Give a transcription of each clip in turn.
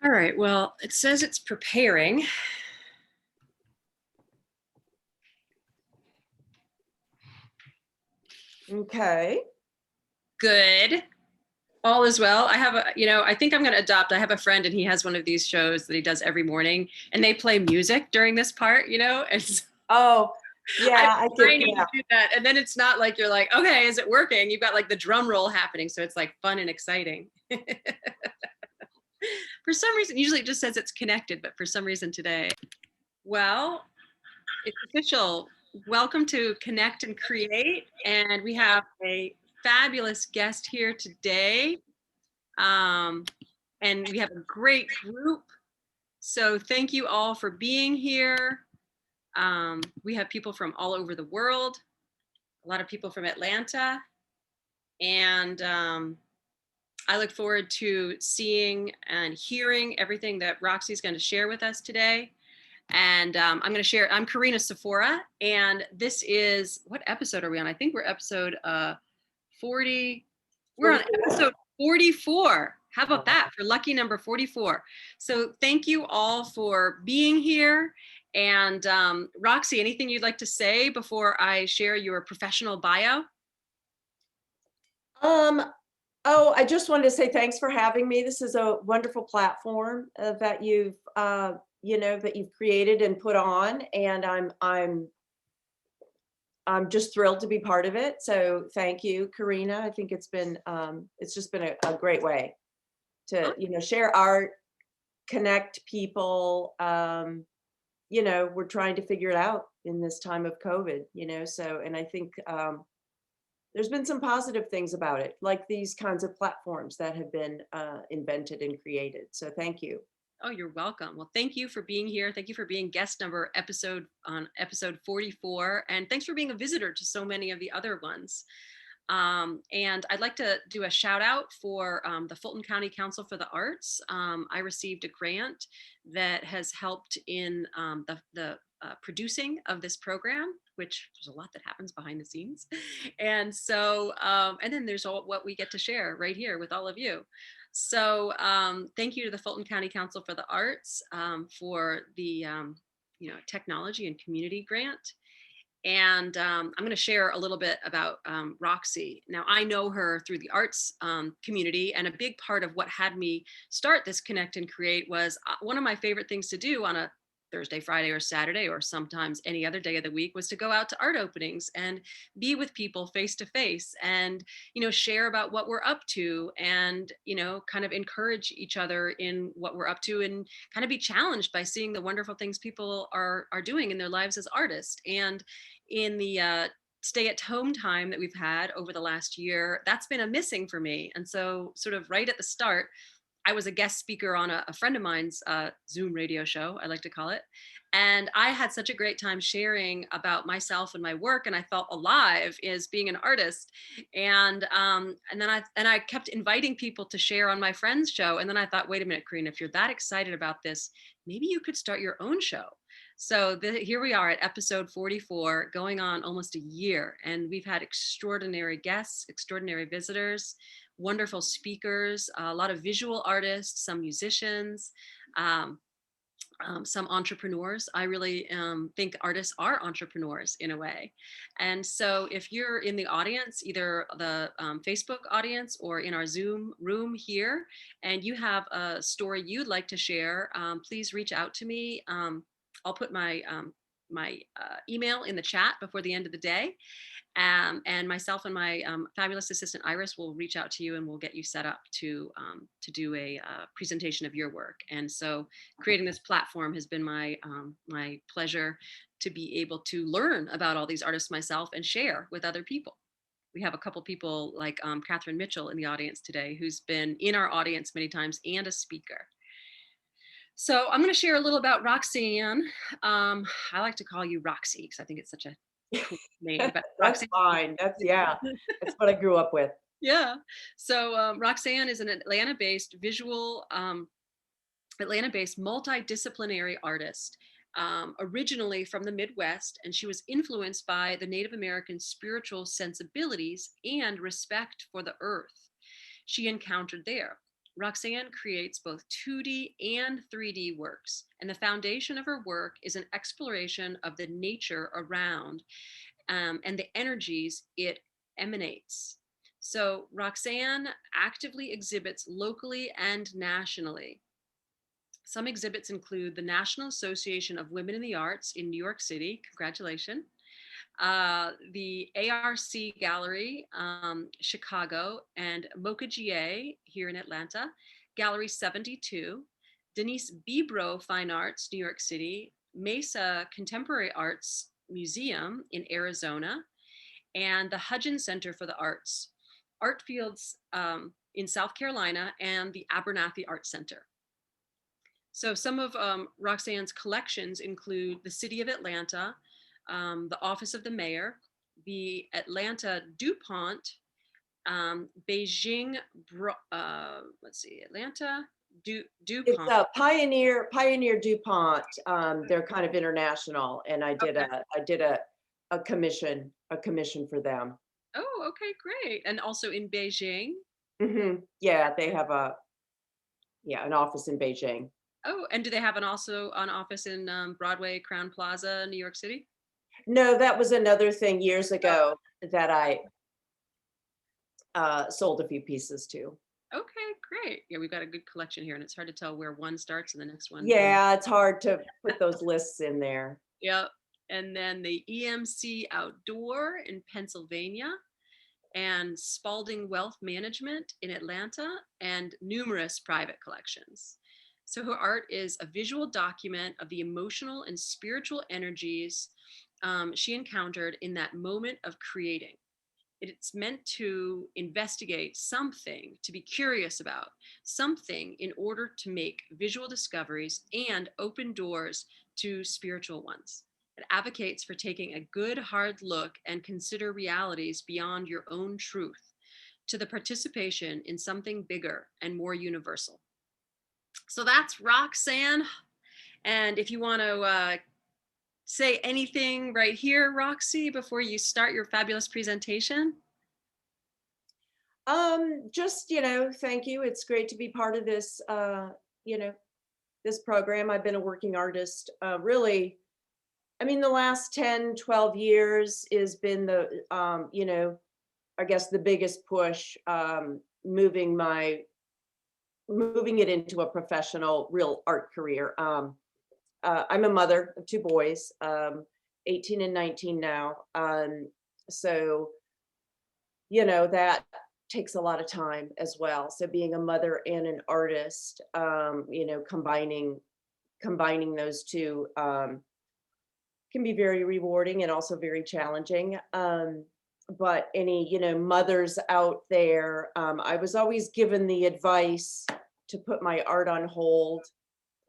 All right, well, it says it's preparing. Okay. Good. All is well. I have I think I'm going to adopt. I have a friend and he has one of these shows that he does every morning and they play music during this part, and so Oh, I'm yeah, I get, trying to yeah. do that. And then it's not like you're like, okay, is it working? You've got like the drum roll happening. So it's like fun and exciting. For some reason, usually it just says it's connected, but for some reason today, well, it's official. Welcome to Connect and Create. And we have a fabulous guest here today. Um, and we have a great group. So thank you all for being here. We have people from all over the world, a lot of people from Atlanta. And I look forward to seeing and hearing everything that Roxy's going to share with us today. And I'm going to share. I'm Karina Sephora, and this is, what episode are we on? I think we're episode 40. We're on 44. episode 44. How about Oh. that for lucky number 44? So thank you all for being here. And Roxy, anything you'd like to say before I share your professional bio? Oh, I just wanted to say thanks for having me. This is a wonderful platform that that you've created and put on, and I'm just thrilled to be part of it. So thank you, Karina. I think it's just been a great way to, share art, connect people. We're trying to figure it out in this time of COVID, and I think there's been some positive things about it, like these kinds of platforms that have been invented and created. So thank you. Oh, you're welcome. Well, thank you for being here. Thank you for being guest number episode on episode 44. And thanks for being a visitor to so many of the other ones. And I'd like to do a shout out for the Fulton County Council for the Arts. I received a grant that has helped in the producing of this program, which there's a lot that happens behind the scenes. And so, and then there's what we get to share right here with all of you. So thank you to the Fulton County Council for the Arts for the technology and community grant. And I'm going to share a little bit about Roxy. Now, I know her through the arts community, and a big part of what had me start this Connect and Create was one of my favorite things to do on a Thursday, Friday, or Saturday, or sometimes any other day of the week, was to go out to art openings and be with people face to face and, share about what we're up to and, kind of encourage each other in what we're up to and kind of be challenged by seeing the wonderful things people are doing in their lives as artists. And in the stay at home time that we've had over the last year, that's been a missing for me. And so sort of right at the start, I was a guest speaker on a friend of mine's Zoom radio show, I like to call it. And I had such a great time sharing about myself and my work, and I felt alive as being an artist. And then I kept inviting people to share on my friend's show. And then I thought, wait a minute, Karina, if you're that excited about this, maybe you could start your own show. So here we are at episode 44, going on almost a year, and we've had extraordinary guests, extraordinary visitors, wonderful speakers, a lot of visual artists, some musicians, some entrepreneurs. I really think artists are entrepreneurs in a way. And so if you're in the audience, either the Facebook audience or in our Zoom room here, and you have a story you'd like to share, please reach out to me. I'll put my email in the chat before the end of the day. And myself and my fabulous assistant Iris will reach out to you and we'll get you set up to do a presentation of your work. And so creating this platform has been my pleasure to be able to learn about all these artists myself and share with other people. We have a couple people like Catherine Mitchell in the audience today, who's been in our audience many times and a speaker. So I'm going to share a little about Roxane. I like to call you Roxy because I think it's such a cool name. But That's fine. That's what I grew up with. Yeah. So Roxane is an Atlanta-based Atlanta-based multidisciplinary artist, originally from the Midwest, and she was influenced by the Native American spiritual sensibilities and respect for the earth she encountered there. Roxane creates both 2D and 3D works, and the foundation of her work is an exploration of the nature around and the energies it emanates. So, Roxane actively exhibits locally and nationally. Some exhibits include the National Association of Women in the Arts in New York City. Congratulations. The ARC Gallery, Chicago, and Mocha GA here in Atlanta, Gallery 72, Denise Bibro Fine Arts, New York City, Mesa Contemporary Arts Museum in Arizona, and the Hudgens Center for the Arts, Art Fields in South Carolina, and the Abernathy Art Center. So some of Roxane's collections include the City of Atlanta, the Office of the Mayor, the Atlanta DuPont, Beijing, let's see, Atlanta It's DuPont. a Pioneer DuPont. They're kind of international, and Okay. I did a commission for them. Oh, okay, great. And also in Beijing. Yeah, they have an office in Beijing. Oh, and do they have an office in Broadway Crown Plaza, New York City? No, that was another thing years Oh, ago that I sold a few pieces to. okay, great. Yeah, we've got a good collection here, and it's hard to tell where one starts and the next one ends. Yeah, it's hard to put those lists in there. Yep. And then the EMC Outdoor in Pennsylvania, and Spalding Wealth Management in Atlanta, and numerous private collections. So her art is a visual document of the emotional and spiritual energies she encountered in that moment of creating. It's meant to investigate something, to be curious about something in order to make visual discoveries and open doors to spiritual ones. It advocates for taking a good hard look and consider realities beyond your own truth to the participation in something bigger and more universal. So that's Roxane. And if you want to say anything right here, Roxy, before you start your fabulous presentation. Just, thank you. It's great to be part of this, you know, this program. I've been a working artist, really, I mean, the last 10, 12 years has been I guess the biggest push, moving it into a professional, real art career. I'm a mother of two boys, 18 and 19 now. So, that takes a lot of time as well. So being a mother and an artist, combining those two, can be very rewarding and also very challenging. But any, mothers out there, I was always given the advice to put my art on hold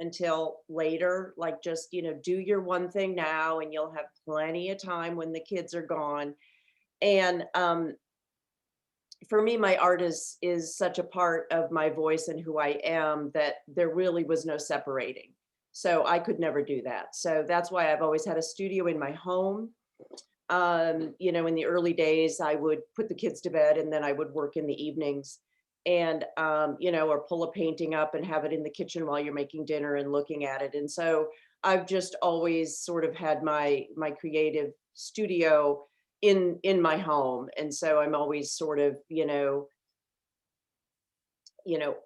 until later, like just, do your one thing now and you'll have plenty of time when the kids are gone. And for me, my art is such a part of my voice and who I am that there really was no separating. So I could never do that. So that's why I've always had a studio in my home. In the early days, I would put the kids to bed and then I would work in the evenings and, or pull a painting up and have it in the kitchen while you're making dinner and looking at it. And so I've just always sort of had my creative studio in my home. And so I'm always sort of,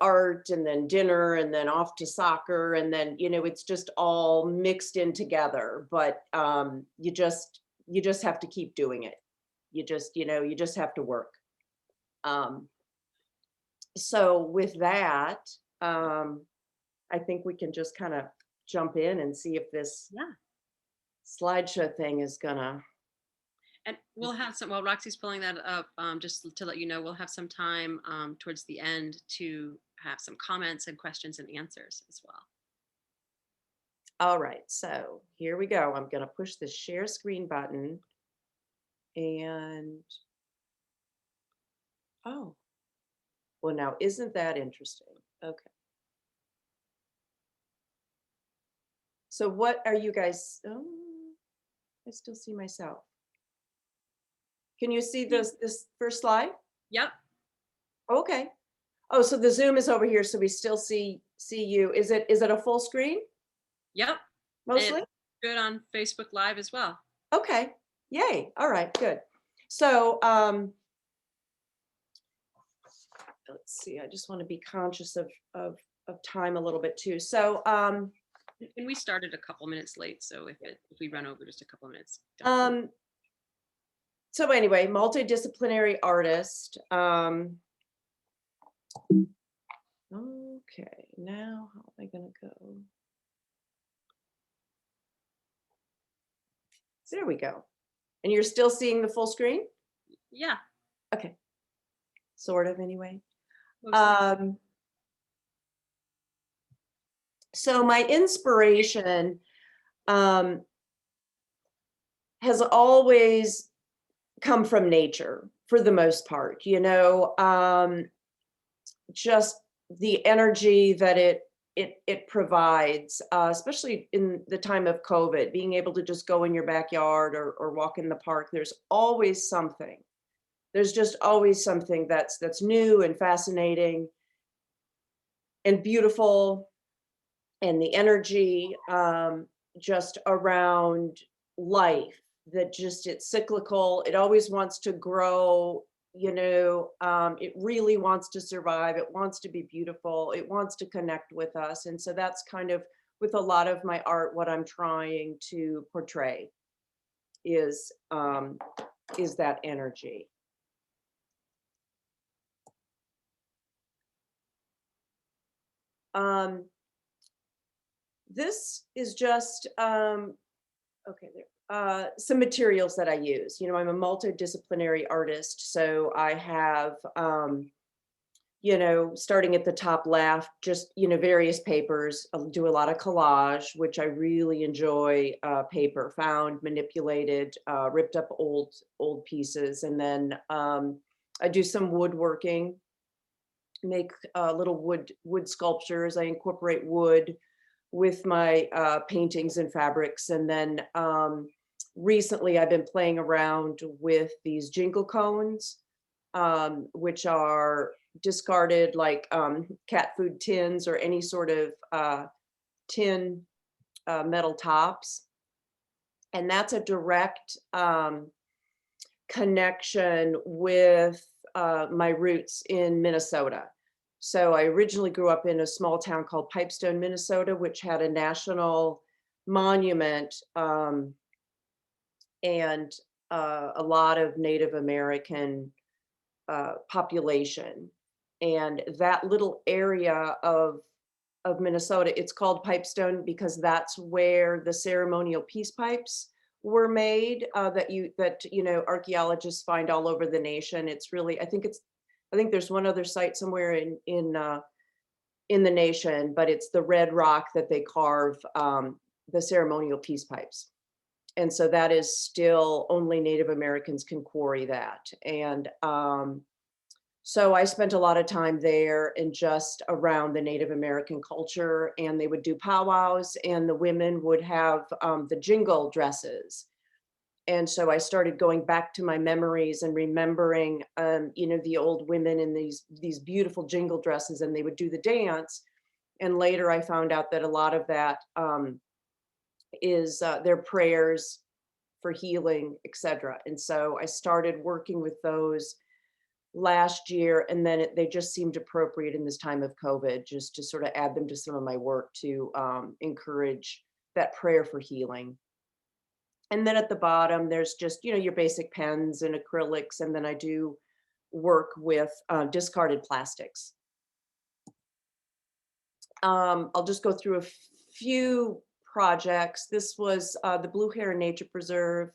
art and then dinner and then off to soccer. And then, it's just all mixed in together, but you just have to keep doing it. You just have to work. Um, so with that, I think we can just kind of jump in and see if this Yeah. slideshow thing is gonna. And we'll have some, while Roxy's pulling that up, just to let you know, we'll have some time towards the end to have some comments and questions and answers as well. All right, so here we go. I'm gonna push the share screen button and, oh, well now, isn't that interesting? Okay. So what are you guys, oh, I still see myself. Can you see this first slide? Yep. Okay. Oh, so the Zoom is over here, so we still see you. Is it a full screen Yep. And mostly? good on Facebook Live as well. Okay. Yay. All right, good. So, let's see, I just want to be conscious of time a little bit too. So, And we started a couple minutes late, so if we run over just a couple minutes, don't worry. um, so anyway, multidisciplinary artist. Okay, now how am I gonna go? There we go. And you're still seeing the full screen? Yeah, Okay, sort of anyway. mostly. Um, so my inspiration um, has always come from nature for the most part, just the energy that it provides, especially in the time of COVID, being able to just go in your backyard or walk in the park. There's always something. There's just always something that's new and fascinating and beautiful, and the energy just around life, that just it's cyclical, it always wants to grow, it really wants to survive, it wants to be beautiful, it wants to connect with us. And so that's kind of, with a lot of my art, what I'm trying to portray is um is that energy. um this is just okay, there. Some materials that I use. I'm a multidisciplinary artist, so I have, starting at the top left, just various papers. I'll do a lot of collage, which I really enjoy. Paper found, manipulated, ripped up old pieces, and then I do some woodworking. Make little wood sculptures. I incorporate wood with my paintings and fabrics. And then recently I've been playing around with these jingle cones, which are discarded, like cat food tins or any sort of tin metal tops. And that's a direct connection with my roots in Minnesota. So I originally grew up in a small town called Pipestone, Minnesota, which had a national monument, and a lot of Native American population. And that little area of Minnesota, it's called Pipestone because that's where the ceremonial peace pipes were made, that archaeologists find all over the nation. It's really, I think there's one other site somewhere in the nation, but it's the red rock that they carve the ceremonial peace pipes. And so that is still, only Native Americans can quarry that. And so I spent a lot of time there and just around the Native American culture, and they would do powwows, and the women would have the jingle dresses. And so I started going back to my memories and remembering, the old women in these beautiful jingle dresses, and they would do the dance. And later I found out that a lot of that is their prayers for healing, etc. And so I started working with those last year, and then they just seemed appropriate in this time of COVID, just to sort of add them to some of my work to encourage that prayer for healing. And then at the bottom, there's just, your basic pens and acrylics. And then I do work with discarded plastics. I'll just go through a few projects. This was the Blue Heron Nature Preserve.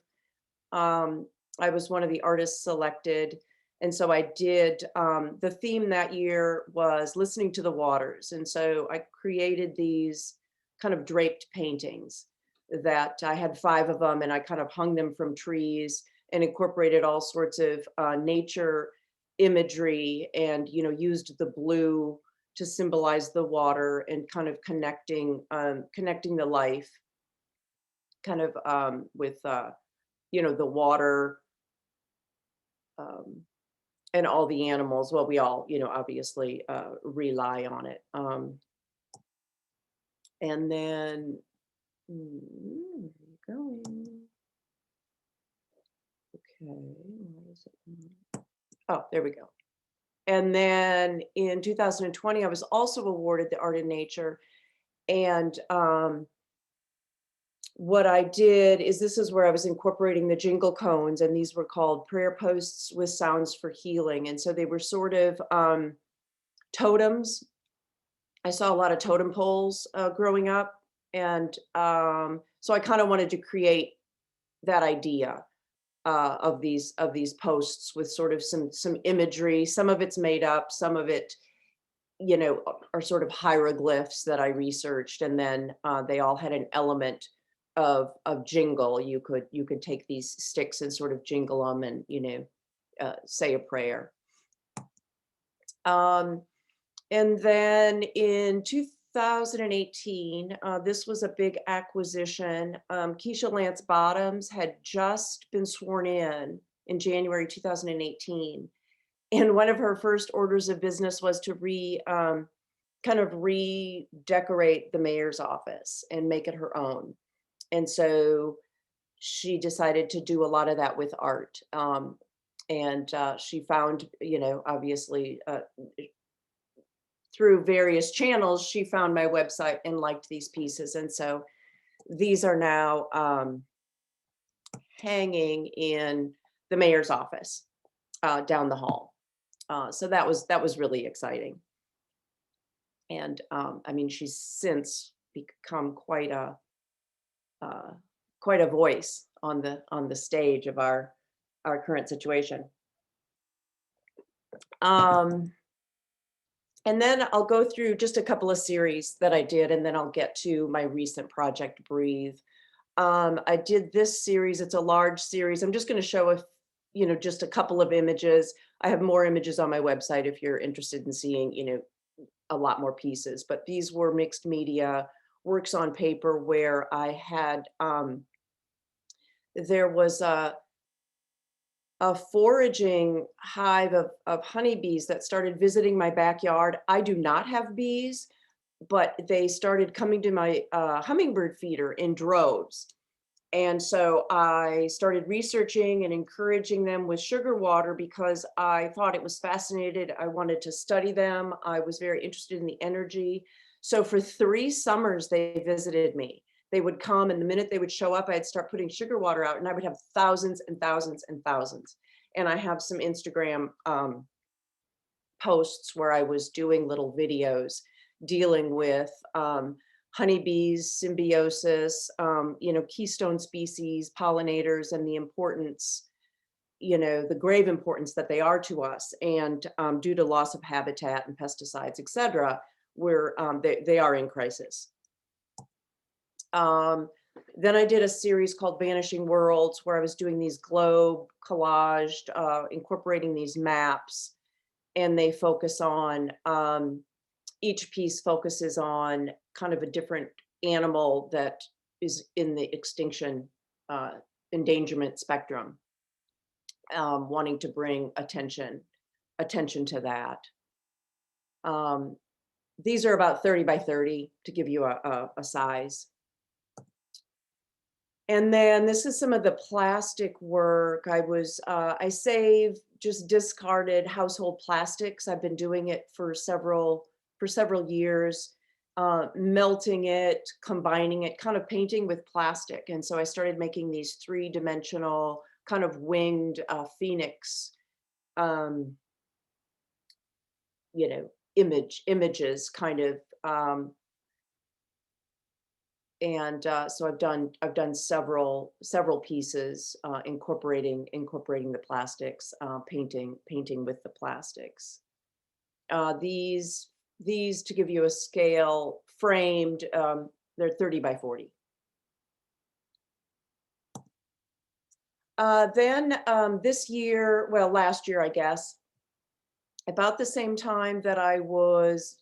I was one of the artists selected. And so I did, the theme that year was listening to the waters. And so I created these kind of draped paintings that I had 5 of them, and I kind of hung them from trees and incorporated all sorts of nature imagery, and used the blue to symbolize the water, and kind of connecting the life kind of with the water, um, and all the animals. Well, we all, obviously rely on it. And then, where are you going? Okay, where is it? Oh, there we go. And then in 2020, I was also awarded the Art in Nature. And what I did is, this is where I was incorporating the jingle cones, and these were called prayer posts with sounds for healing. And so they were sort of totems. I saw a lot of totem poles growing up. And so I kind of wanted to create that idea of these posts with sort of some imagery. Some of it's made up, some of it, are sort of hieroglyphs that I researched, and then they all had an element of jingle. You could take these sticks and sort of jingle them, and say a prayer. Um, and then in 2018, this was a big acquisition. Keisha Lance Bottoms had just been sworn in January 2018. And one of her first orders of business was to kind of redecorate the mayor's office and make it her own. And so she decided to do a lot of that with art. And she found, obviously, through various channels, she found my website and liked these pieces. And so these are now hanging in the mayor's office down the hall. So that was really exciting. And I mean, she's since become quite a voice on the stage of our current situation. And then I'll go through just a couple of series that I did, and then I'll get to my recent project, Breathe. I did this series. It's a large series. I'm just going to show just a couple of images. I have more images on my website if you're interested in seeing, a lot more pieces. But these were mixed media works on paper where I had, there was a foraging hive of honeybees that started visiting my backyard. I do not have bees, but they started coming to my hummingbird feeder in droves. And so I started researching and encouraging them with sugar water because I thought it was fascinating. I wanted to study them. I was very interested in the energy. So for 3 summers, they visited me. They would come, and the minute they would show up, I'd start putting sugar water out, and I would have thousands and thousands and thousands. And I have some Instagram posts where I was doing little videos dealing with honeybees, symbiosis, keystone species, pollinators, and the importance, the grave importance that they are to us. And due to loss of habitat and pesticides, et cetera, they are in crisis. Then I did a series called Vanishing Worlds, where I was doing these globe collaged, incorporating these maps, and they focus on, each piece focuses on kind of a different animal that is in the extinction, endangerment spectrum, wanting to bring attention to that. These are about 30 by 30 to give you a size. And then this is some of the plastic work. I save just discarded household plastics. I've been doing it for several years, melting it, combining it, kind of painting with plastic. And so I started making these 3-dimensional kind of winged phoenix, images kind of, and so I've done several pieces incorporating the plastics, painting with the plastics. These to give you a scale, framed, they're 30 by 40. Then this year, well, last year, I guess, about the same time that I was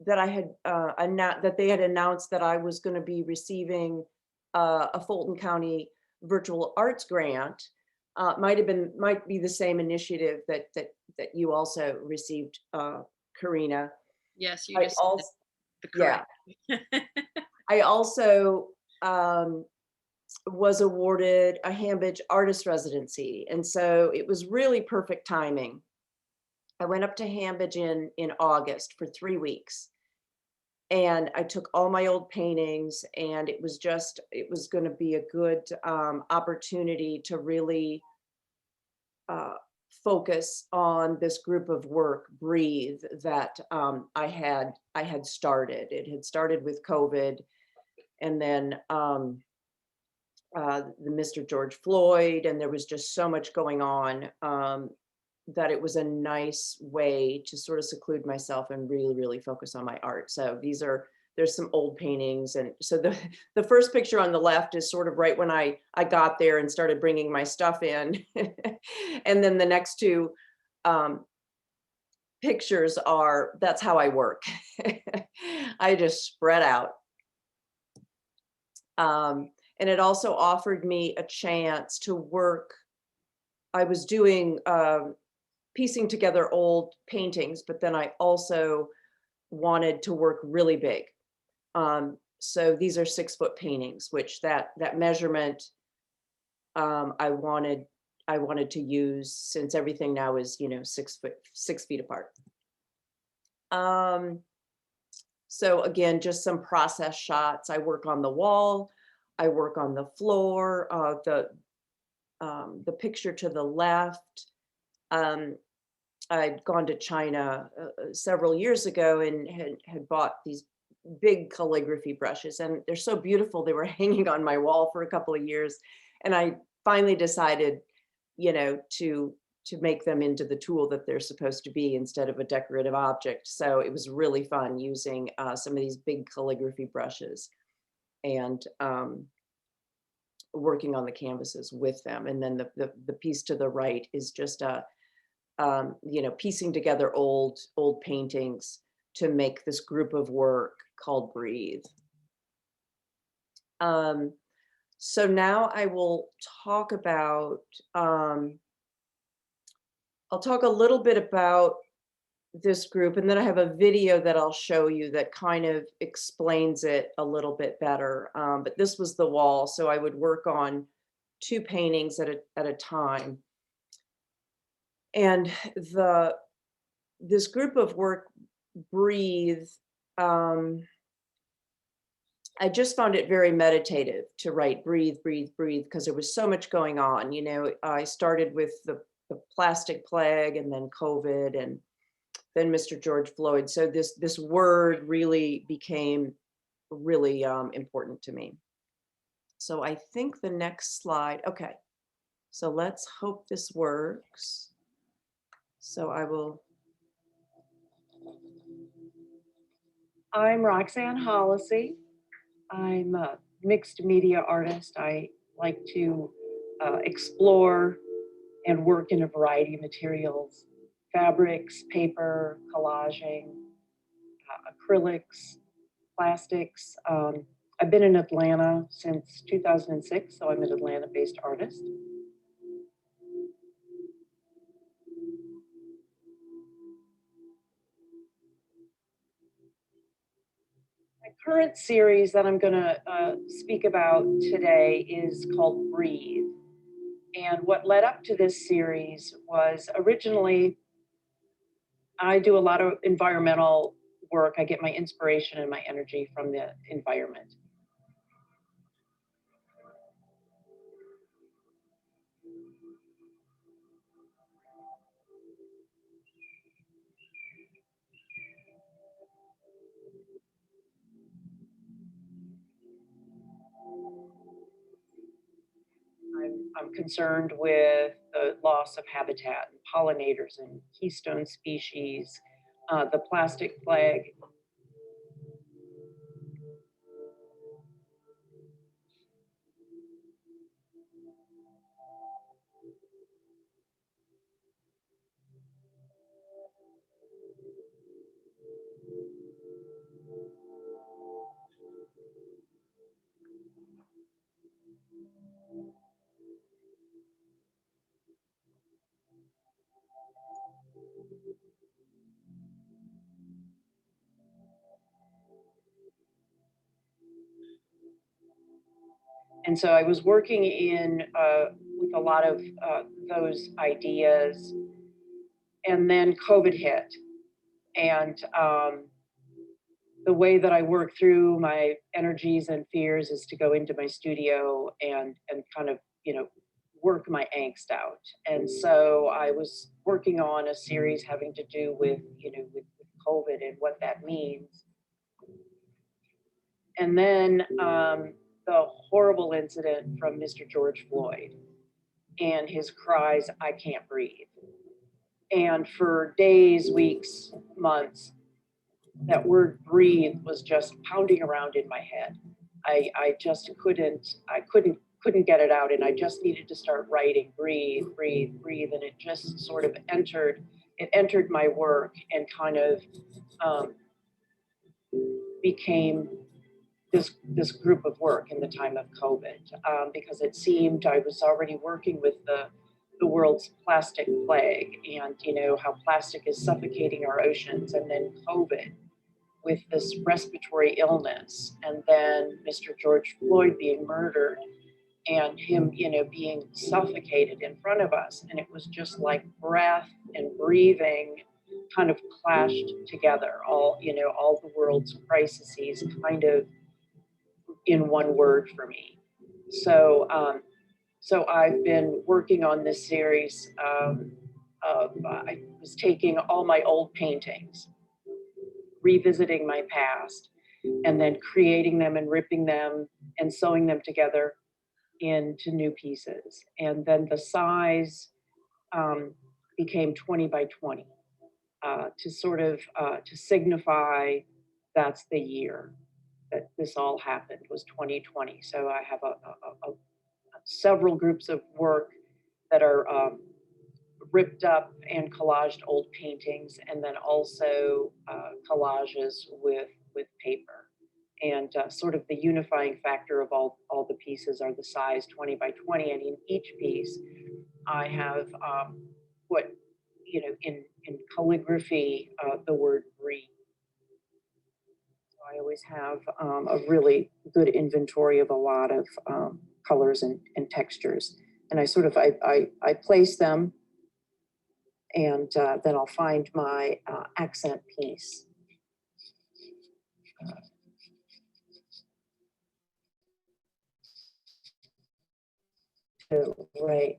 that they had announced that I was going to be receiving a Fulton County virtual arts grant. might be the same initiative that you also received, Karina. Yes, you I just also, the yeah, correct. I also was awarded a Hamburg artist residency, and so it was really perfect timing. I went up to Hamburg in August for 3 weeks, and I took all my old paintings, and it was going to be a good opportunity to really uh, focus on this group of work, Breathe, that I had started. It had started with COVID, and then the Mr. George Floyd, and there was just so much going on, that it was a nice way to sort of seclude myself and really, really focus on my art. So there's some old paintings, and so the first picture on the left is sort of right when I got there and started bringing my stuff in, and then the next two um, pictures are that's how I work. I just spread out. And it also offered me a chance to work. I was doing piecing together old paintings, but then I also wanted to work really big. So these are 6-foot paintings, which that measurement I wanted to use since everything now is 6 feet apart. Um, so again, just some process shots. I work on the wall. I work on the floor. The picture to the left. Um, I'd gone to China several years ago and had bought these big calligraphy brushes, and they're so beautiful. They were hanging on my wall for a couple of years, and I finally decided, to make them into the tool that they're supposed to be instead of a decorative object. So it was really fun using some of these big calligraphy brushes and working on the canvases with them. And then the piece to the right is just a piecing together old paintings to make this group of work called Breathe. So now I will talk about, I'll talk a little bit about this group, and then I have a video that I'll show you that kind of explains it a little bit better. But this was the wall, so I would work on 2 paintings at a time. And this group of work, Breathe, um, I just found it very meditative to write breathe, breathe, breathe, because there was so much going on. I started with the plastic plague and then COVID and then Mr. George Floyd. So this word really became really important to me. So I think the next slide, okay. So let's hope this works. So I'm Roxane Hollosi. I'm a mixed media artist. I like to explore and work in a variety of materials: fabrics, paper, collaging, acrylics, plastics. I've been in Atlanta since 2006, so I'm an Atlanta-based artist. My current series that I'm going to speak about today is called Breathe. And what led up to this series was originally I do a lot of environmental work. I get my inspiration and my energy from the environment. I'm concerned with the loss of habitat and pollinators and keystone species, the plastic plague. And so I was working with a lot of those ideas, and then COVID hit. And the way that I work through my energies and fears is to go into my studio and kind of, work my angst out. And so I was working on a series having to do with, with COVID and what that means. And then the horrible incident from Mr. George Floyd and his cries, "I can't breathe." And for days, weeks, months, that word breathe was just pounding around in my head. I just couldn't get it out. And I just needed to start writing, breathe, breathe, breathe. And it just sort of entered my work and kind of became this group of work in the time of COVID, because it seemed I was already working with the world's plastic plague, and how plastic is suffocating our oceans, and then COVID with this respiratory illness, and then Mr. George Floyd being murdered, and him being suffocated in front of us, and it was just like breath and breathing kind of clashed together, all the world's crises kind of in one word for me. So I've been working on this series I was taking all my old paintings, revisiting my past, and then creating them and ripping them and sewing them together into new pieces. And then the size became 20 by 20 to sort of to signify that's the year that this all happened, was 2020. So I have several groups of work that are ripped up and collaged old paintings, and then also collages with paper. And sort of the unifying factor of all the pieces are the size 20 by 20. And in each piece, I have put, in calligraphy, the word breathe. I always have a really good inventory of a lot of colors and textures. And I place them, and then I'll find my accent piece. To write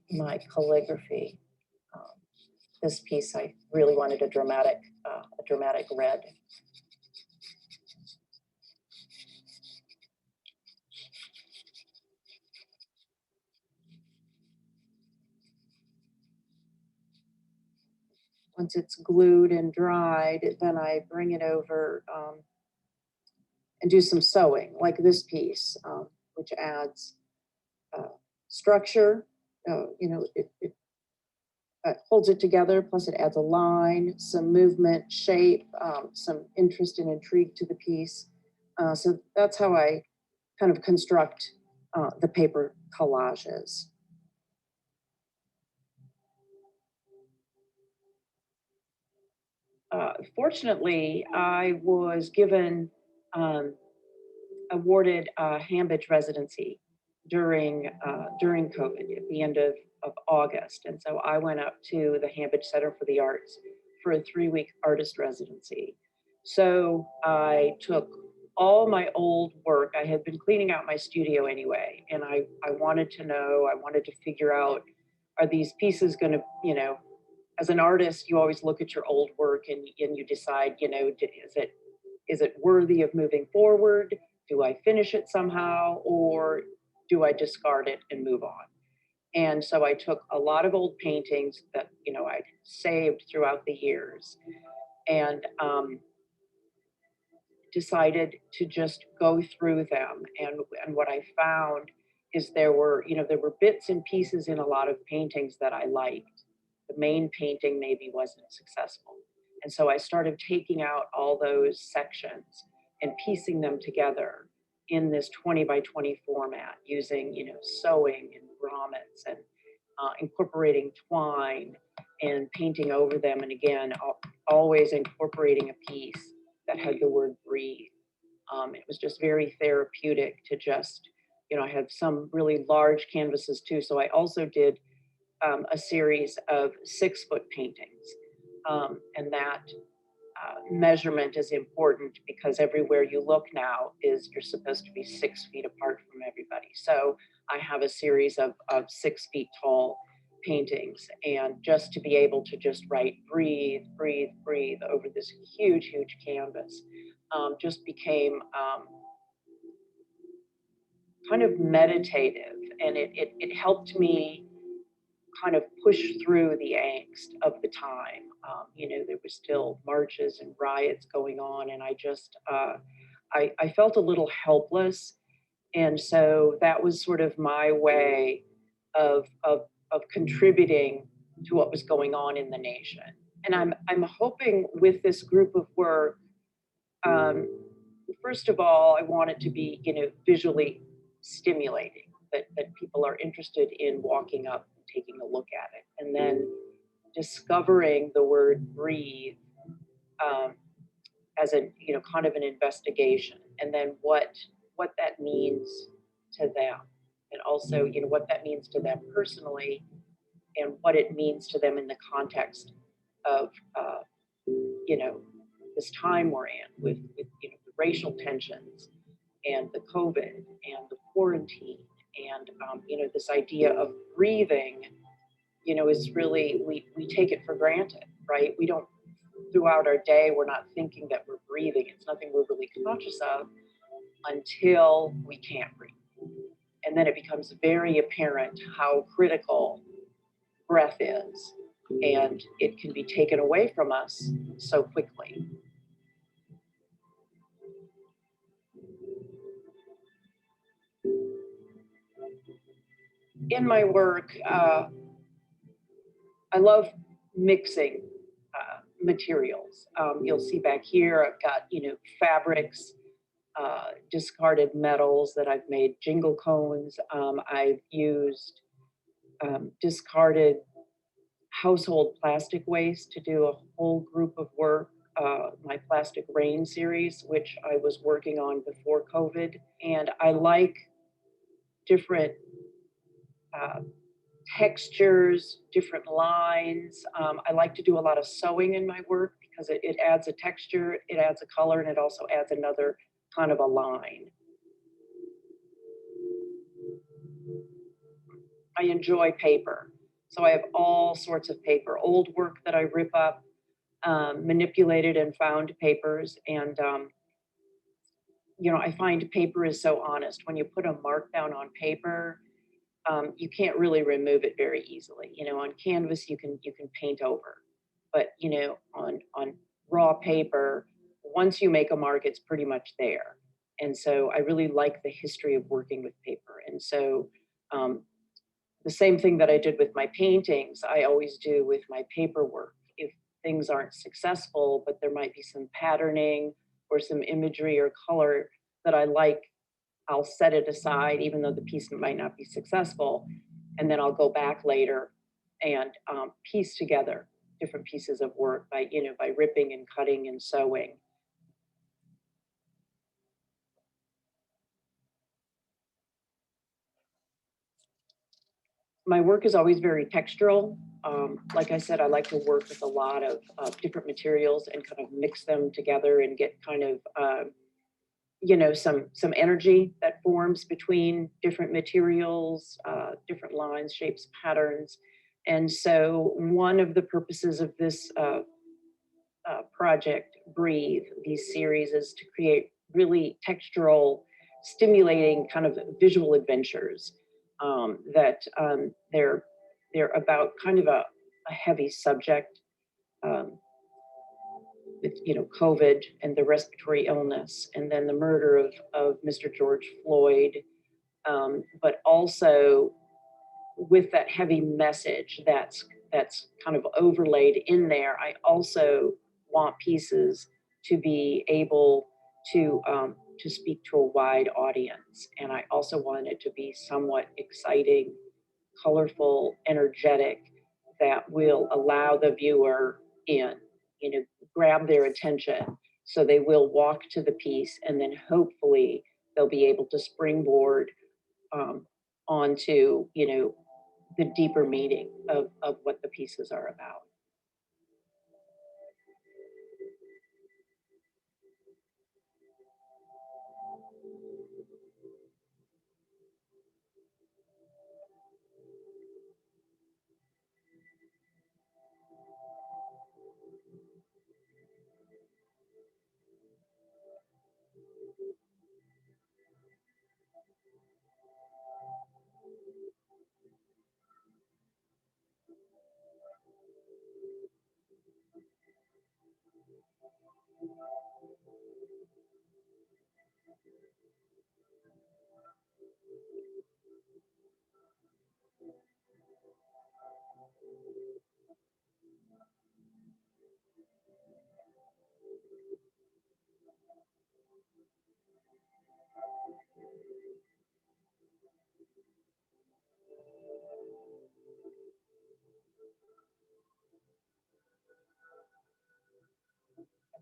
my calligraphy. This piece, I really wanted a dramatic red. Once it's glued and dried, then I bring it over and do some sewing, like this piece, which adds structure. It holds it together, plus it adds a line, some movement, shape, some interest and intrigue to the piece. So that's how I kind of construct the paper collages. Fortunately, I was awarded a Hamburg residency during COVID at the end of August. And so I went up to the Hamburg Center for the Arts for a 3-week artist residency. So I took all my old work. I had been cleaning out my studio anyway, and I wanted to figure out, are these pieces going to, as an artist, you always look at your old work and you decide, is it worthy of moving forward? Do I finish it somehow, or do I discard it and move on? And so I took a lot of old paintings that, I'd saved throughout the years, and decided to just go through them. And what I found is there were bits and pieces in a lot of paintings that I liked. The main painting maybe wasn't successful. And so I started taking out all those sections and piecing them together in this 20 by 20 format, using, sewing and grommets, and incorporating twine and painting over them. And again, always incorporating a piece that had the word breathe. It was just very therapeutic to just you know, I have some really large canvases too. So I also did a series of 6-foot paintings. And that measurement is important because everywhere you look now is you're supposed to be 6 feet apart from everybody. So I have a series of 6 feet tall paintings, and just to be able to just write breathe, breathe, breathe over this huge, huge canvas just became kind of meditative, and it helped me kind of push through the angst of the time. You know, there was still marches and riots going on, and I just I felt a little helpless, and so that was sort of my way of contributing to what was going on in the nation. And I'm hoping with this group of work, um, first of all, I want it to be, you know, visually stimulating, that people are interested in walking up and taking a look at it. And then discovering the word breathe um, as a, you know, kind of an investigation. And then what that means to them. And also, you know, what that means to them personally and what it means to them in the context of, you know, this time we're in with you know, the racial tensions and the COVID and the quarantine and you know, this idea of breathing, you know, is really we take it for granted, right? We don't, throughout our day, we're not thinking that we're breathing. It's nothing we're really conscious of until we can't breathe, and then it becomes very apparent how critical breath is, and it can be taken away from us so quickly. In my work, I love mixing materials. You'll see back here, I've got, you know, fabrics, discarded metals that I've made jingle cones. I've used discarded household plastic waste to do a whole group of work. My Plastic Rain series, which I was working on before COVID. And I like different uh, textures, different lines. I like to do a lot of sewing in my work because it adds a texture, it adds a color, and it also adds another kind of a line. I enjoy paper. So I have all sorts of paper, old work that I rip up, manipulated and found papers. And, you know, I find paper is so honest. When you put a mark down on paper, you can't really remove it very easily. You know, on canvas you can paint over, but you know, on raw paper, once you make a mark, it's pretty much there. And so I really like the history of working with paper. And so the same thing that I did with my paintings, I always do with my paperwork. If things aren't successful, but there might be some patterning or some imagery or color that I like, I'll set it aside, even though the piece might not be successful. And then I'll go back later and piece together different pieces of work by, you know, by ripping and cutting and sewing. My work is always very textural. Like I said, I like to work with a lot of different materials and kind of mix them together and get kind of you know, some energy that forms between different materials, different lines, shapes, patterns. And so one of the purposes of this project, Breathe, these series, is to create really textural, stimulating kind of visual adventures that they're about kind of a heavy subject. Um, with, you know, COVID and the respiratory illness, and then the murder of Mr. George Floyd, but also with that heavy message that's kind of overlaid in there. I also want pieces to be able to speak to a wide audience, and I also want it to be somewhat exciting, colorful, energetic, that will allow the viewer in, you know, grab their attention. So they will walk to the piece, and then hopefully they'll be able to springboard onto, the deeper meaning of what the pieces are about.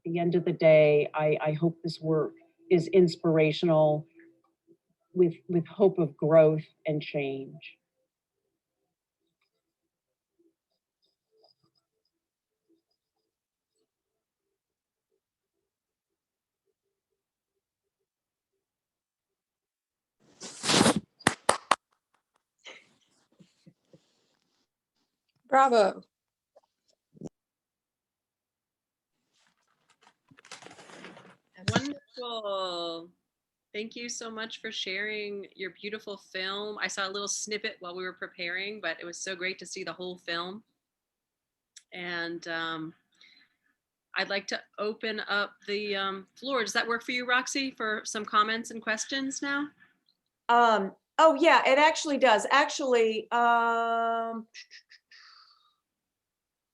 At the end of the day, I hope this work is inspirational with hope of growth and change. Bravo. Wonderful. Thank you so much for sharing your beautiful film. I saw a little snippet while we were preparing, but it was so great to see the whole film. And I'd like to open up the floor. Does that work for you, Roxy, for some comments and questions now? Oh yeah, it actually does. Actually,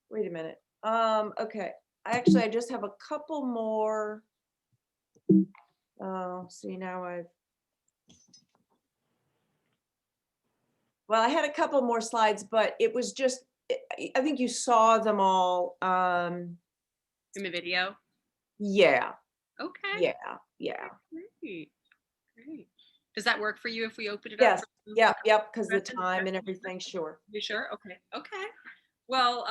wait a minute. Okay. Actually, I just have a couple more. Oh, see now well, I had a couple more slides, but it was just, I think you saw them all. In the video? Yeah, Okay. yeah. Great. Great. Does that work for you if we open it Yes, up? yep, because the questions? time and everything, sure. You sure? Okay. Okay. Well,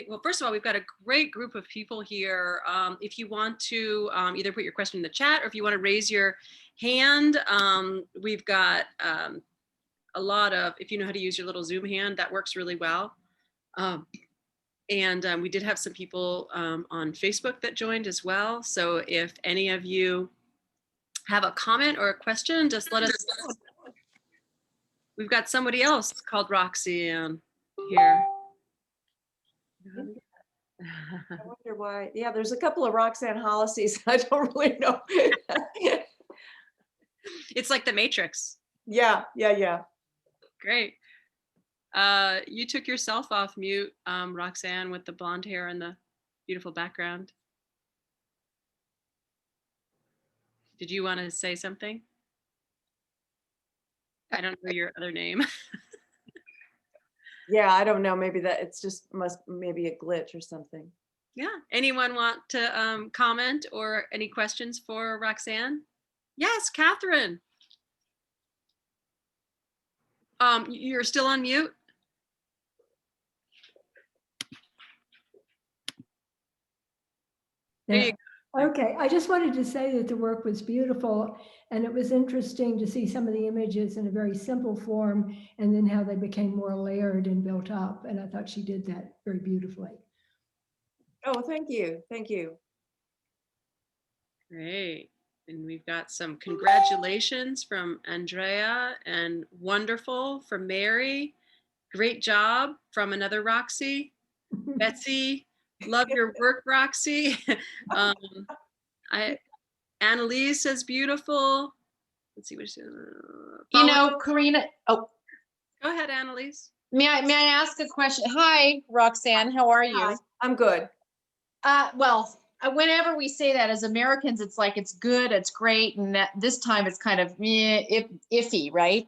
well, first of all, we've got a great group of people here. If you want to either put your question in the chat or if you want to raise your hand, we've got a lot of, if you know how to use your little Zoom hand, that works really well. And we did have some people on Facebook that joined as well. So if any of you have a comment or a question, just let us know. We've got somebody else called Roxane here. I wonder why. Yeah, there's a couple of Roxane Hollosis. I don't really know. It's like the Matrix. Yeah. Great. You took yourself off mute, Roxane, with the blonde hair and the beautiful background. Did you want to say something? I don't know your other name. Yeah, I don't know. Maybe that it's just maybe a glitch or something. Yeah. Anyone want to comment or any questions for Roxane? Yes, Catherine. You're still on mute. There you go. Okay, I just wanted to say that the work was beautiful, and it was interesting to see some of the images in a very simple form and then how they became more layered and built up. And I thought she did that very beautifully. Oh, thank you. Thank you. Great. And we've got some congratulations from Andrea and wonderful from Mary. Great job from another Roxy. Betsy, love your work, Roxy. Annalise says beautiful. Let's see what she's You know, Karina, oh, go ahead, Annalise. may I ask a question? Hi, Roxane, how are you? Hi, I'm good. Well, whenever we say that as Americans, it's like it's good, it's great, and that this time it's kind of iffy, right?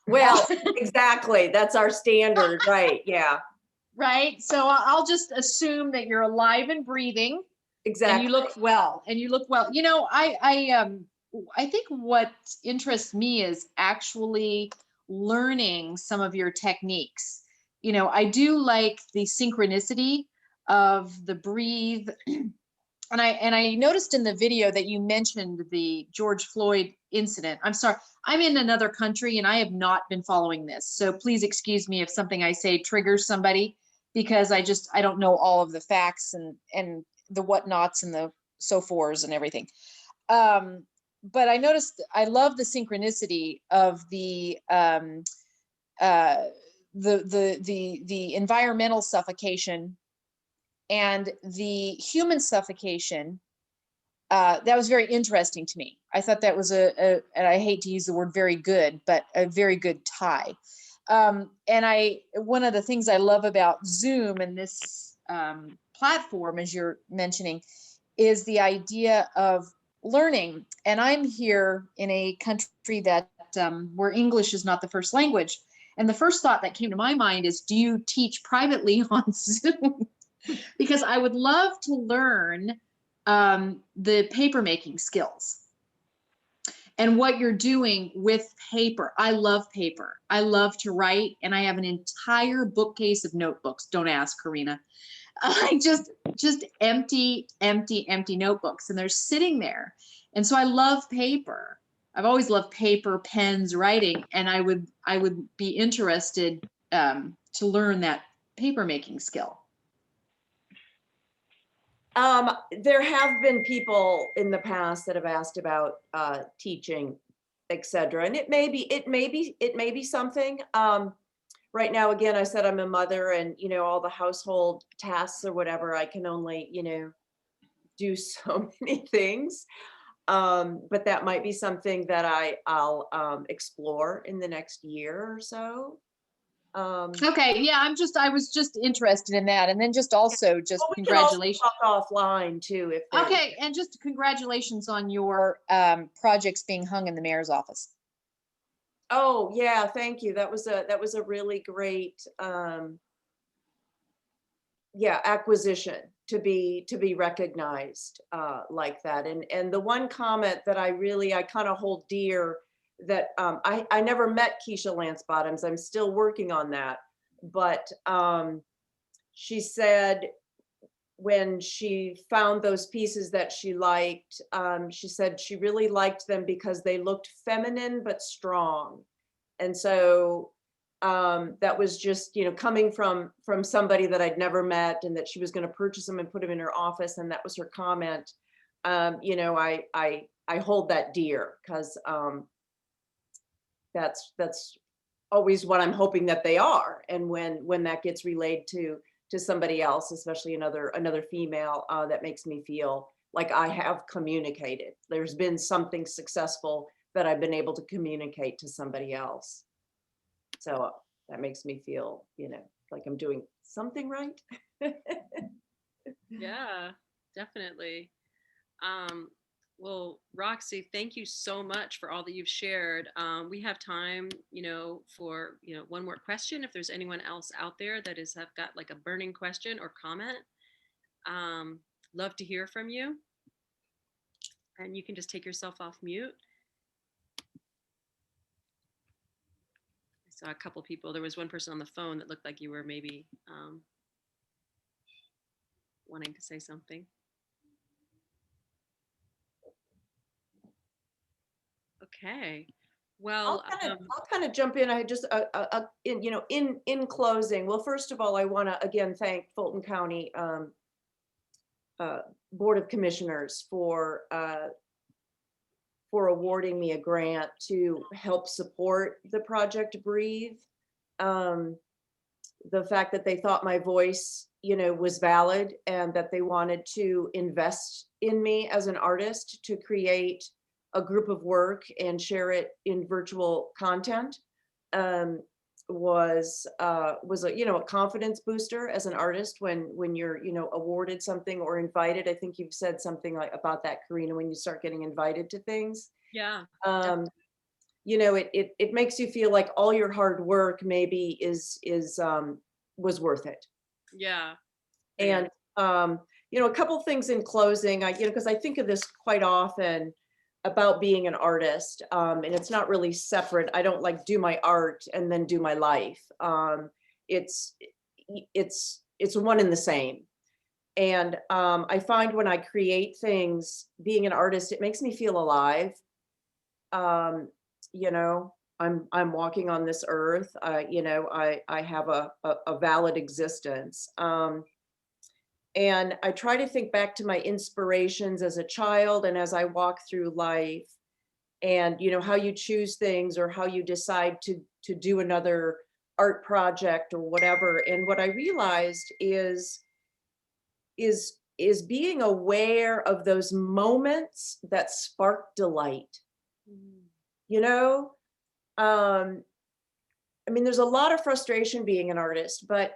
Well, exactly. That's our standard, right? Yeah, Right. So I'll just assume that you're alive and breathing, exactly. and you look well. And you look well. You know, I think what interests me is actually learning some of your techniques. You know, I do like the synchronicity of the breathe. And I noticed in the video that you mentioned the George Floyd incident. I'm sorry, I'm in another country and I have not been following this. So please excuse me if something I say triggers somebody, because I don't know all of the facts and the whatnots and the so forths and everything. But I noticed, I love the synchronicity of the environmental suffocation and the human suffocation. That was very interesting to me. I thought that was and I hate to use the word very good, but a very good tie. And one of the things I love about Zoom and this platform, as you're mentioning, is the idea of learning. And I'm here in a country that where English is not the first language. And the first thought that came to my mind is, do you teach privately on Zoom? Because I would love to learn the paper making skills and what you're doing with paper. I love paper. I love to write, and I have an entire bookcase of notebooks. Don't ask, Karina. I just empty notebooks, and they're sitting there. And so I love paper. I've always loved paper, pens, writing, and I would be interested to learn that paper making skill. There have been people in the past that have asked about teaching, etc. And it may be something. Right now, again, I said I'm a mother, and all the household tasks or whatever, I can only do so many things. But that might be something that I'll explore in the next year or so. Okay, yeah, I was just interested in that, and then just also just well, we can also congratulations. talk offline too, if there's... Okay, and just congratulations on your projects being hung in the mayor's office. Oh yeah, thank you. That was a really great acquisition to be recognized like that. And the one comment that I kind of hold dear, that I never met Keisha Lance Bottoms. I'm still working on that. But she said when she found those pieces that she liked, she said she really liked them because they looked feminine but strong. And so that was just, coming from somebody that I'd never met, and that she was going to purchase them and put them in her office. And that was her comment. I hold that dear, because that's always what I'm hoping that they are. And when that gets relayed to somebody else, especially another female, that makes me feel like I have communicated. There's been something successful that I've been able to communicate to somebody else. So that makes me feel, like I'm doing something right. Yeah, definitely. Well, Roxy, thank you so much for all that you've shared. We have time, for, one more question. If there's anyone else out there that have got like a burning question or comment, love to hear from you. And you can just take yourself off mute. I saw a couple people. There was one person on the phone that looked like you were maybe wanting to say something. Okay. Well, I'll kind of jump in. I just, in closing, well, first of all, I want to again thank Fulton County Board of Commissioners for awarding me a grant to help support the Project Breathe. The fact that they thought my voice, was valid, and that they wanted to invest in me as an artist to create a group of work and share it in virtual content, was a a confidence booster as an artist when you're awarded something or invited. I think you've said something like about that, Karina, when you start getting invited to things. Yeah. It makes you feel like all your hard work maybe was worth it. Yeah. And a couple things in closing, because I think of this quite often. about being an artist. And it's not really separate. I don't like do my art and then do my life. It's it's one and the same. And I find when I create things, being an artist, it makes me feel alive. Um, you know, I'm walking on this earth. I have a valid existence. And I try to think back to my inspirations as a child and as I walk through life, and how you choose things or how you decide to do another art project or whatever. And what I realized is being aware of those moments that spark delight. Mm. You know, um, I mean, there's a lot of frustration being an artist, but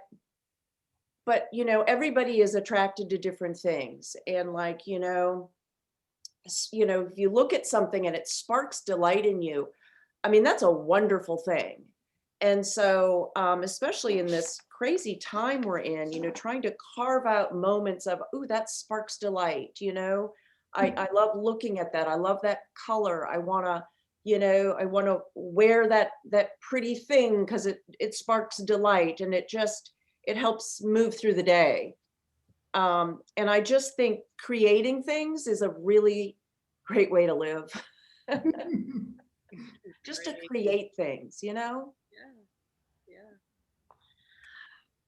everybody is attracted to different things. And like, if you look at something and it sparks delight in you, I mean, that's a wonderful thing. And so, especially in this crazy time we're in, trying to carve out moments of, ooh, that sparks delight, I love looking at that. I love that color. I want to wear that pretty thing because it sparks delight, and it helps move through the day. And I just think creating things is a really great way to live. Just to Great. create things, Yeah. Yeah.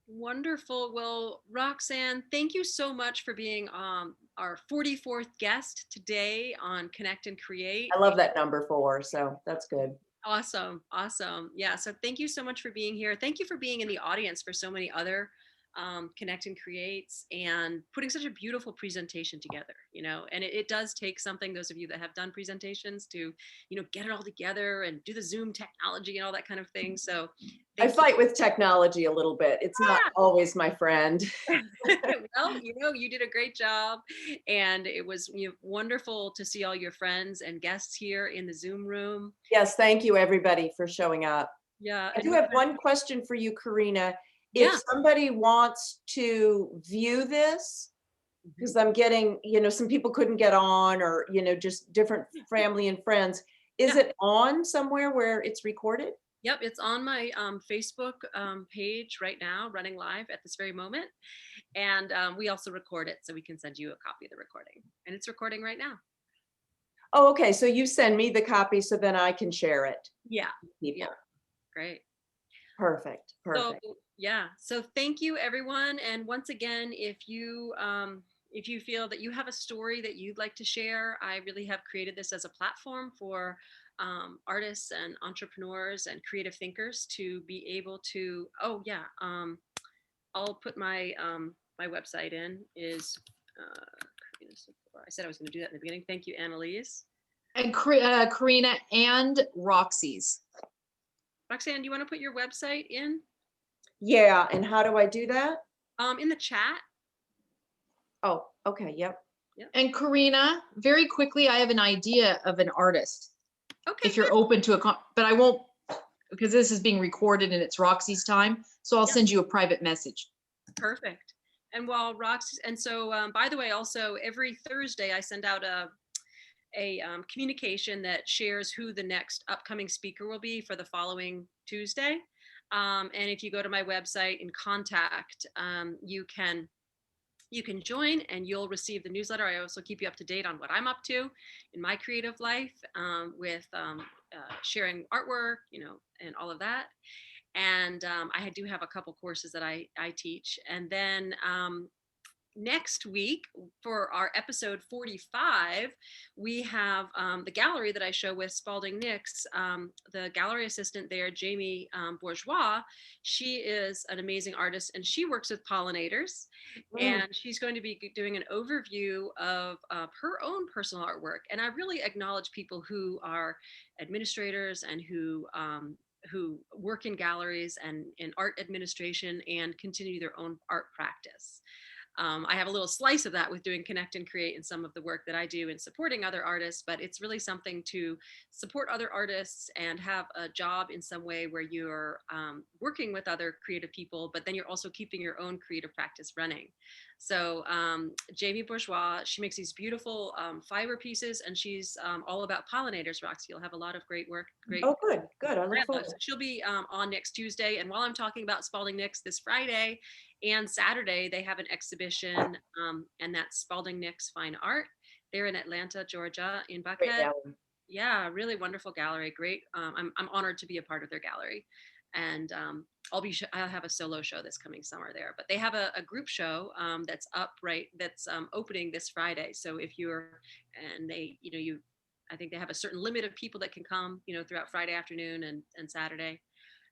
Wonderful. Well, Roxane, thank you so much for being our 44th guest today on Connect and Create. I love that number 4, so that's good. Awesome. Awesome. Yeah. So thank you so much for being here. Thank you for being in the audience for so many other Connect and Creates and putting such a beautiful presentation together, and it does take something, those of you that have done presentations, to, get it all together and do the Zoom technology and all that kind of thing. So I thank fight with technology a little bit. It's not always my friend. well, you did a great job, and it was wonderful to see all your friends and guests here in the Zoom room. Yes, thank you everybody for showing up. Yeah. I do have one question for you, Karina. Yeah. If somebody wants to view this, because I'm getting, some people couldn't get on, or, just different family and friends, is it on somewhere where it's recorded? Yep, it's on my Facebook page right now, running live at this very moment. And we also record it, so we can send you a copy of the recording. And it's recording right now. Oh, okay. So you send me the copy so then I can share it. Yeah. People. Yeah. Great. Perfect. Perfect. So, yeah. So thank you, everyone. And once again, if you feel that you have a story that you'd like to share, I really have created this as a platform for artists and entrepreneurs and creative thinkers to be able to. Oh yeah. I'll put my my website in is. I said I was going to do that in the beginning. Thank you, Annalise. And Karina and Roxy's. Roxane, do you want to put your website in? Yeah, and how do I do that? In the chat. Oh, okay, yep. And Karina, very quickly, I have an idea of an artist. Okay. If you're open to but I won't, because this is being recorded and it's Roxy's time. So I'll send you a private message. Perfect. And while Roxy, and so by the way, also every Thursday I send out a communication that shares who the next upcoming speaker will be for the following Tuesday. And if you go to my website and contact, you can join and you'll receive the newsletter. I also keep you up to date on what I'm up to in my creative life, with sharing artwork, and all of that. And I do have a couple courses that I teach. And then next week for our episode 45, we have the gallery that I show with Spalding Nix. The gallery assistant there, Jamie Bourgeois, she is an amazing artist and she works with pollinators. And she's going to be doing an overview of her own personal artwork. And I really acknowledge people who are administrators and who work in galleries and in art administration and continue their own art practice. I have a little slice of that with doing Connect and Create and some of the work that I do in supporting other artists, but it's really something to support other artists and have a job in some way where you're working with other creative people, but then you're also keeping your own creative practice running. So Jamie Bourgeois, she makes these beautiful fiber pieces, and she's all about pollinators, Roxy. You'll have a lot of great work, great. Oh, good, good. I look So forward. she'll be on next Tuesday. And while I'm talking about Spalding Nicks, this Friday and Saturday, they have an exhibition, and that's Spalding Nicks Fine Art. They're in Atlanta, Georgia, in Great Buckhead. gallery. Yeah, really wonderful gallery. Great. I'm honored to be a part of their gallery. And I'll have a solo show this coming summer there. But they have a group show that's opening this Friday. So if you're, and they, I think they have a certain limit of people that can come, throughout Friday afternoon and Saturday.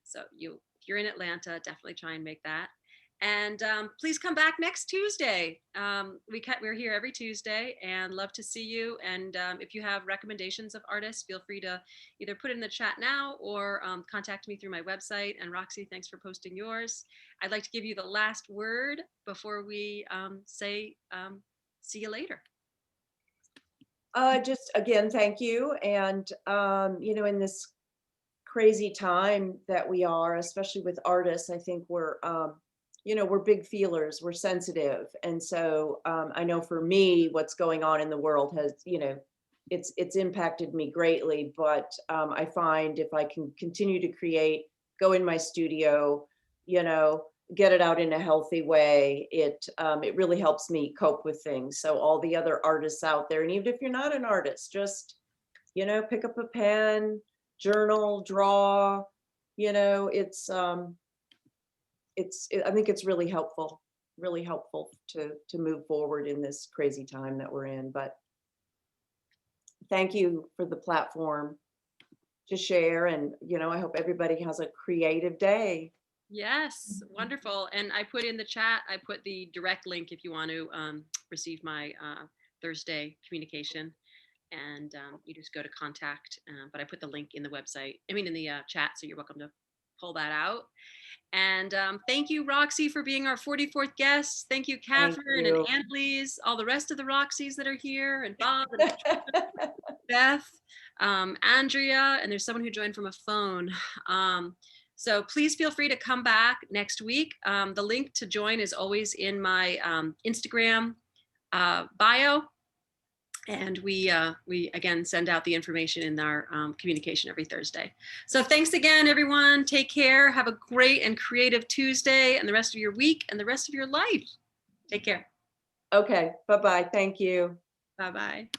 So if you're in Atlanta, definitely try and make that. And please come back next Tuesday. We're here every Tuesday and love to see you. And if you have recommendations of artists, feel free to either put it in the chat now or contact me through my website. And Roxy, thanks for posting yours. I'd like to give you the last word before we say see you later. Just again, thank you. And, in this crazy time that we are, especially with artists, I think we're big feelers, we're sensitive. And so I know for me, what's going on in the world has, it's impacted me greatly, but I find if I can continue to create, go in my studio, get it out in a healthy way, it really helps me cope with things. So all the other artists out there, and even if you're not an artist, just, pick up a pen, journal, draw, I think it's really helpful to move forward in this crazy time that we're in. But thank you for the platform to share, and I hope everybody has a creative day. Yes, wonderful. And I put in the chat, I put the direct link if you want to receive my Thursday communication, and you just go to contact, but I put the link in the website, in the chat, so you're welcome to pull that out. And thank you, Roxy, for being our 44th guest. Thank you, Catherine and Annalise, all the rest of the Roxys that are here, and Bob and Beth, Andrea, and there's someone who joined from a phone. So please feel free to come back next week. The link to join is always in my Instagram bio. And we again send out the information in our communication every Thursday. So thanks again, everyone. Take care. Have a great and creative Tuesday and the rest of your week and the rest of your life. Take care. Okay. Bye-bye. Thank you. Bye-bye.